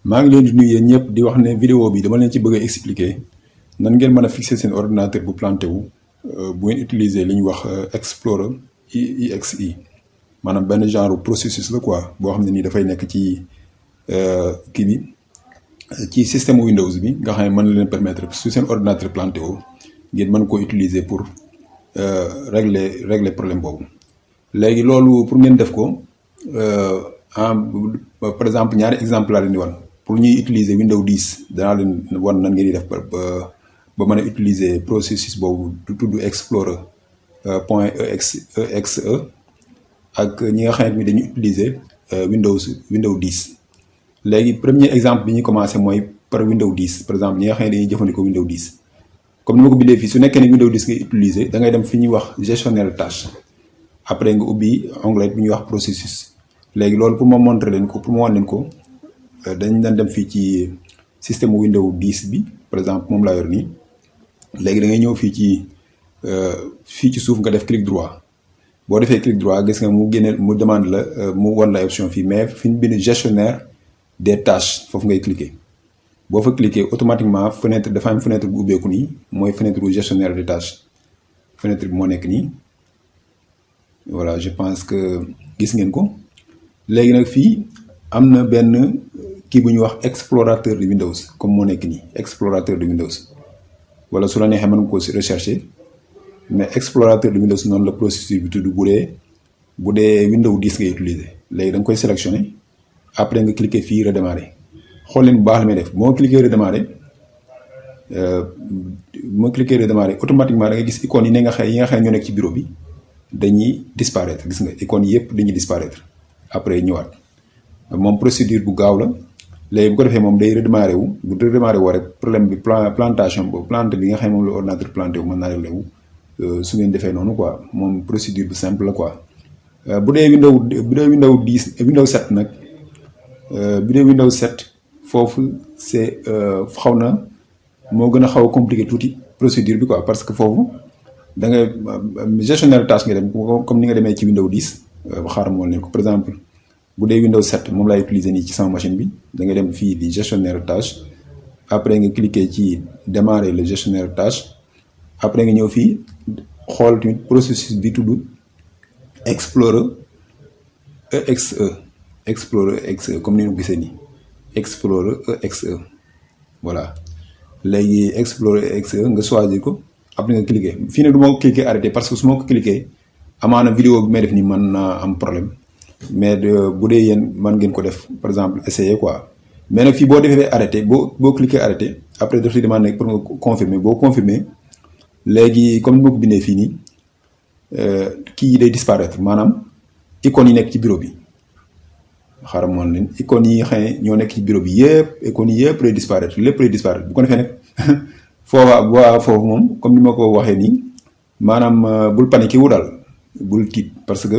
maa ngi leen di nuyu yéen ñëpp di wax ne vidéo bi dama leen ci bëgg a expliquer nan ngeen mën a fixer seen ordinateur bu planté wu bu ngeen utiliser li ñuy wax Explorer EXE maanaam benn genre processus la quoi boo xam ne nii dafay nekk ci kii bi ci système Windows bi nga xam ne mën na leen permettre su seen ordinateur planté wu ngeen mën koo utiliser pour régler problème boobu. léegi loolu pour ngeen def ko par exemple ñaari exemple laa leen di wan. pour ñuy utiliser Windows 10 danaa leen wan nan ngeen di def ba mën a utiliser processus boobu du tudd Explorer .exe ak ñi nga xam ne dañuy utiliser Windows 10. léegi premier exemple bi ñuy commencé mooy par Windows 10 par exemple ñi nga xam ne dañuy jëfandikoo Windows 10 comme ni ma ko bindee fii su nekkee ne Windows 10 ngay utiliser da ngay dem fi ñuy wax gestionnaire tâche après nga ubbi onglet bi ñuy wax processus. léegi loolu pour ma montrer leen ko pour ma wan leen ko. dañ daan dem fii ci système Windows 10 bi par exemple moom laa yor nii léegi da ngay ñëw fii ci suuf nga def clic droit boo defee clic droit gis nga mu génne mu demande la mu wan la option fii mais fi ñu bind gestionnaire des tâches foofu ngay cliquer boo fa cliquer automatiquement fenêtre dafa am fenêtre bu ubbeeku nii mooy fenêtre bu gestionnaire des tâches fenêtre bi moo nekk nii voilà je pense que gis ngeen ko léegi nag fii am na benn kii bu ñuy wax explorateur de Windows comme moo nekk nii explorateur de Windows wala su la neexee mën nga ko rechercher mais explorateur de Windows noonu la processus bi tudd bu dee Windows 10 ngay utiliser léegi da nga koy sélectionner après nga cliquer fii redémarrer xool leen bu baax la may def moo cliquer redémarrer automatiquement da nga gis icônes yi nga xam ñoo nekk ci bureau bi dañuy disparaître gis nga icônes yëpp dañuy disparaître après ñëwaat. moom procédure bu gaaw la léegi bu ko defee moom day redémarrer wu bu redémarrer woo rek problème bi plantation boobu plante bi nga xam ne moom la ordinateur planté wu mën naa réglé wu su ngeen defee noonu quoi moom procédure bu simple la quoi. bu dee Windows 10 Windows 7 nag bu dee Windows 7 foofu c'est xaw na moo gën a xaw a compliqué tuuti procédure bi quoi parce que foofu da nga gestionnaire tâche nga dem comme ni nga demee ci Windows 10 xaaral moo leen ko par exemple. bu dee Windows 7 moom laay utiliser nii ci sama machine bi da nga dem fii di gestionnaire tâche après nga cliquer ci démarrer le gestionnaire tâche après nga ñëw fii xool tamit processus bi tudd Explorer EXE comme ni nga gisee nii Explorer EXE voilà léegi Explorer EXE nga choisir ko après nga cliquer fii nag du ma ko cliquer arrêté parce que su ma ko cliquer amaana vidéo bi may def nii mën naa am problème. mais bu dee yéen mën ngeen ko def par exemple essayer quoi mais nag fii boo defee arrêté boo cliquer arrêté après daf lay demandé pour nga confirmer boo confirmer léegi comme ni ma ko bindee fii nii kii yi day disparaître maanaam icônes yi nekk ci bureau bi xaaral moon leen icônes yi xam ne ñoo nekk ci bureau bi yëpp icônes yi yëpp lay disparaître lépp lay disparaître bu ko defee nag foofu moom comme ni ma ko waxee nii maanaam bul paniquer wu daal bul tiit parce que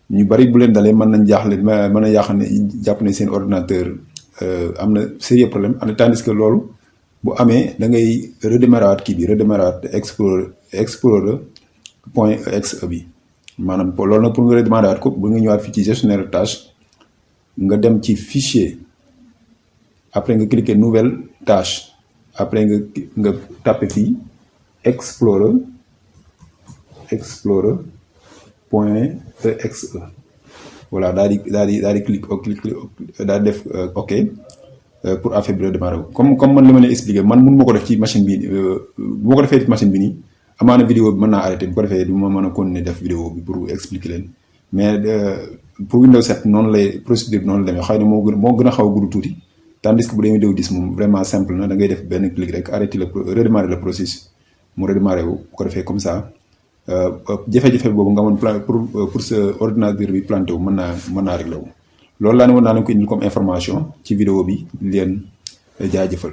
ñu bari bu leen dalee mën nañ jaaxle mën a yaax ne jàpp ne seen ordinateur am na sérieux problème tandis que loolu bu amee da ngay redémarrer waat kii bi redémarrer waat Explorer .exe bi maanaam loolu nag pour nga redémarrer waat ko bu nga ñëwaat fii ci gestionnaire tâche nga dem ci fichier après nga cliquer nouvelle tâche après nga tapé fii Explorer .exe voilà daal di clic daal di def ok pour affaire bi redémarrer comme man li ma leen expliqué man mun ma ko def ci machine bi bu ma ko defee ci machine bi nii amaana vidéo bi mën naa arrêté bu ko defee du ma mën a continuer def vidéo bi pour expliquer leen mais pour Windows 7 noonu lay procédure bi noonu la demee xëy na moo gën a xaw a gudd tuuti tandis que bu dee Windows 10 moom vraiment simple na da ngay def benn clic rek arrêté redémarrer le processus mu redémarrer wu bu ko defee comme ça. jafe-jafe boobu nga mën pour sa ordinateur bi planté wu mën naa réglé wu loolu laa ne woon naa leen ko indil comme information ci vidéo bi leen jaajëfal